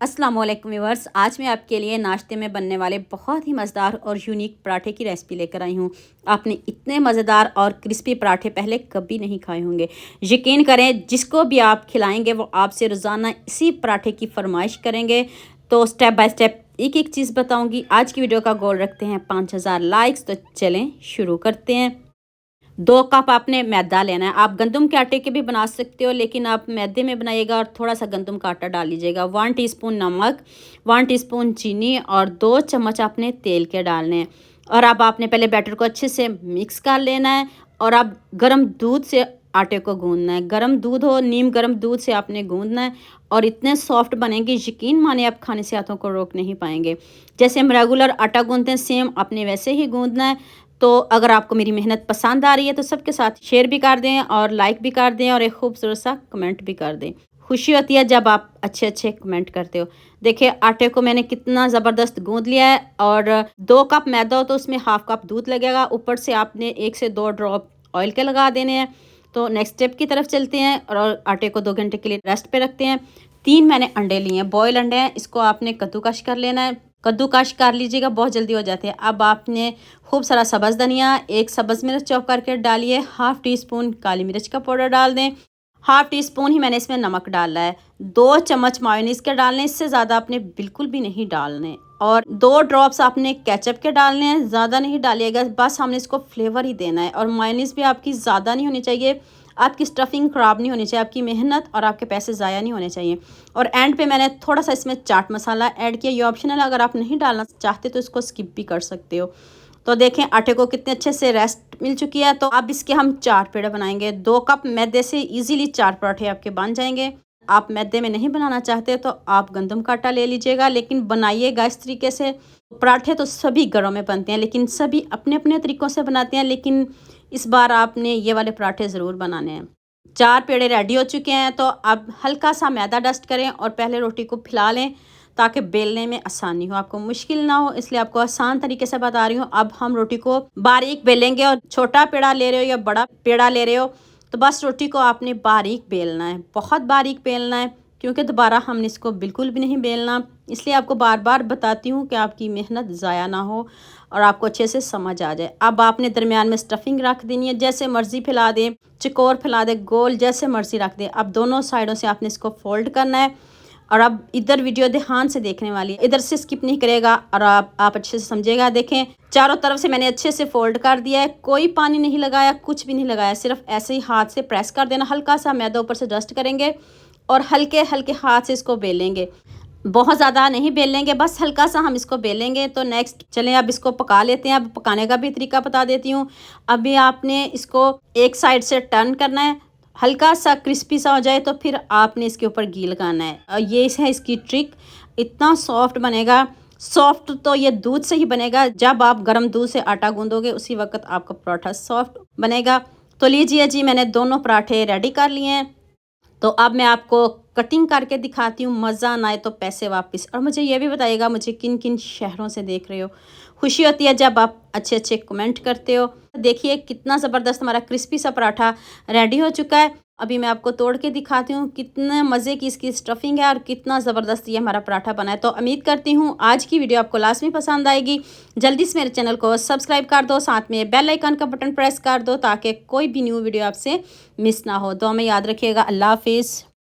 अस्सलाम वालेकुम व्यूअर्स। आज मैं आपके लिए नाश्ते में बनने वाले बहुत ही मज़ेदार और यूनिक पराठे की रेसिपी लेकर आई हूँ। आपने इतने मज़ेदार और क्रिस्पी पराठे पहले कभी नहीं खाए होंगे। यकीन करें, जिसको भी आप खिलाएंगे वो आपसे रोज़ाना इसी पराठे की फरमाइश करेंगे। तो स्टेप बाय स्टेप एक एक चीज़ बताऊँगी। आज की वीडियो का गोल रखते हैं 5000 लाइक्स। तो चलें शुरू करते हैं। 2 कप आपने मैदा लेना है। आप गंदम के आटे के भी बना सकते हो, लेकिन आप मैदे में बनाइएगा और थोड़ा सा गंदम का आटा डाल लीजिएगा। 1 टीस्पून नमक, 1 टीस्पून चीनी और 2 चम्मच आपने तेल के डालने हैं। और अब आपने पहले बैटर को अच्छे से मिक्स कर लेना है। और अब गर्म दूध से आटे को गूंदना है। गर्म दूध हो, नीम गर्म दूध से आपने गूंदना है। और इतने सॉफ्ट बनेंगे, यकीन माने आप खाने से हाथों को रोक नहीं पाएंगे। जैसे हम रेगुलर आटा गूंदते हैं, सेम आपने वैसे ही गूंदना है। तो अगर आपको मेरी मेहनत पसंद आ रही है तो सबके साथ शेयर भी कर दें और लाइक भी कर दें और एक खूबसूरत सा कमेंट भी कर दें। खुशी होती है जब आप अच्छे अच्छे कमेंट करते हो। देखिए आटे को मैंने कितना ज़बरदस्त गूंद लिया है। और 2 कप मैदा हो तो उसमें हाफ कप दूध लगेगा। ऊपर से आपने 1 से 2 ड्रॉप ऑयल के लगा देने हैं। तो नेक्स्ट स्टेप की तरफ चलते हैं और आटे को 2 घंटे के लिए रेस्ट पे रखते हैं। 3 मैंने अंडे लिए हैं, बॉयल अंडे हैं। इसको आपने कद्दूकश कर लेना है। कद्दूकश कर लीजिएगा, बहुत जल्दी हो जाते हैं। अब आपने खूब सारा सब्ज़ धनिया, 1 सब्ज़ मिर्च चॉप करके डालिए। हाफ़ टी स्पून काली मिर्च का पाउडर डाल दें। हाफ़ टी स्पून ही मैंने इसमें नमक डाला है। 2 चम्मच मायोनीज़ के डालने, इससे ज़्यादा आपने बिल्कुल भी नहीं डालने। और 2 ड्रॉप्स आपने केचप के डालने हैं, ज़्यादा नहीं डालिएगा, बस हमने इसको फ्लेवर ही देना है। और मायोनीज़ भी आपकी ज़्यादा नहीं होनी चाहिए। आपकी स्टफिंग ख़राब नहीं होनी चाहिए, आपकी मेहनत और आपके पैसे ज़ाया नहीं होने चाहिए। और एंड पे मैंने थोड़ा सा इसमें चाट मसाला ऐड किया। ये ऑप्शनल है, अगर आप नहीं डालना चाहते तो इसको स्किप भी कर सकते हो। तो देखें आटे को कितने अच्छे से रेस्ट मिल चुकी है। तो अब इसके हम 4 पेड़े बनाएंगे। 2 कप मैदे से इजीली 4 पराठे आपके बन जाएंगे। आप मैदे में नहीं बनाना चाहते तो आप गंदम का आटा ले लीजिएगा, लेकिन बनाइएगा इस तरीके से। पराठे तो सभी घरों में बनते हैं, लेकिन सभी अपने अपने तरीक़ों से बनाते हैं। लेकिन इस बार आपने ये वाले पराठे ज़रूर बनाने हैं। 4 पेड़े रेडी हो चुके हैं। तो अब हल्का सा मैदा डस्ट करें और पहले रोटी को फैला लें ताकि बेलने में आसानी हो, आपको मुश्किल ना हो, इसलिए आपको आसान तरीके से बता रही हूँ। अब हम रोटी को बारीक बेलेंगे। और छोटा पेड़ा ले रहे हो या बड़ा पेड़ा ले रहे हो तो बस रोटी को आपने बारीक बेलना है, बहुत बारीक बेलना है, क्योंकि दोबारा हमने इसको बिल्कुल भी नहीं बेलना। इसलिए आपको बार बार बताती हूँ कि आपकी मेहनत ज़ाया ना हो और आपको अच्छे से समझ आ जाए। अब आपने दरमियान में स्टफिंग रख देनी है, जैसे मर्ज़ी फैला दें, चकोर फैला दें, गोल जैसे मर्ज़ी रख दें। अब दोनों साइडों से आपने इसको फोल्ड करना है। और अब इधर वीडियो ध्यान से देखने वाली है, इधर से स्किप नहीं करेगा और आप अच्छे से समझेगा। देखें चारों तरफ से मैंने अच्छे से फोल्ड कर दिया है, कोई पानी नहीं लगाया, कुछ भी नहीं लगाया, सिर्फ ऐसे ही हाथ से प्रेस कर देना। हल्का सा मैदा ऊपर से डस्ट करेंगे और हल्के हल्के हाथ से इसको बेलेंगे। बहुत ज़्यादा नहीं बेलेंगे, बस हल्का सा हम इसको बेलेंगे। तो नेक्स्ट चलें अब इसको पका लेते हैं। अब पकाने का भी तरीका बता देती हूँ। अभी आपने इसको एक साइड से टर्न करना है, हल्का सा क्रिस्पी सा हो जाए तो फिर आपने इसके ऊपर घी लगाना है। और ये है इसकी ट्रिक, इतना सॉफ्ट बनेगा। सॉफ्ट तो ये दूध से ही बनेगा, जब आप गर्म दूध से आटा गूंदोगे उसी वक्त आपका पराठा सॉफ्ट बनेगा। तो लीजिए जी, मैंने दोनों पराठे रेडी कर लिए हैं। तो अब मैं आपको कटिंग करके दिखाती हूँ। मज़ा ना आए तो पैसे वापस। और मुझे ये भी बताइएगा मुझे किन किन शहरों से देख रहे हो। खुशी होती है जब आप अच्छे अच्छे कमेंट करते हो। देखिए कितना ज़बरदस्त हमारा क्रिस्पी सा पराठा रेडी हो चुका है। अभी मैं आपको तोड़ के दिखाती हूँ कितने मज़े की इसकी स्टफिंग है और कितना ज़बरदस्त ये हमारा पराठा बना है। तो उम्मीद करती हूँ आज की वीडियो आपको लास्ट में पसंद आएगी। जल्दी से मेरे चैनल को सब्सक्राइब कर दो, साथ में बेल आइकन का बटन प्रेस कर दो ताकि कोई भी न्यू वीडियो आपसे मिस ना हो। तो हमें याद रखिएगा। अल्लाह हाफिज़।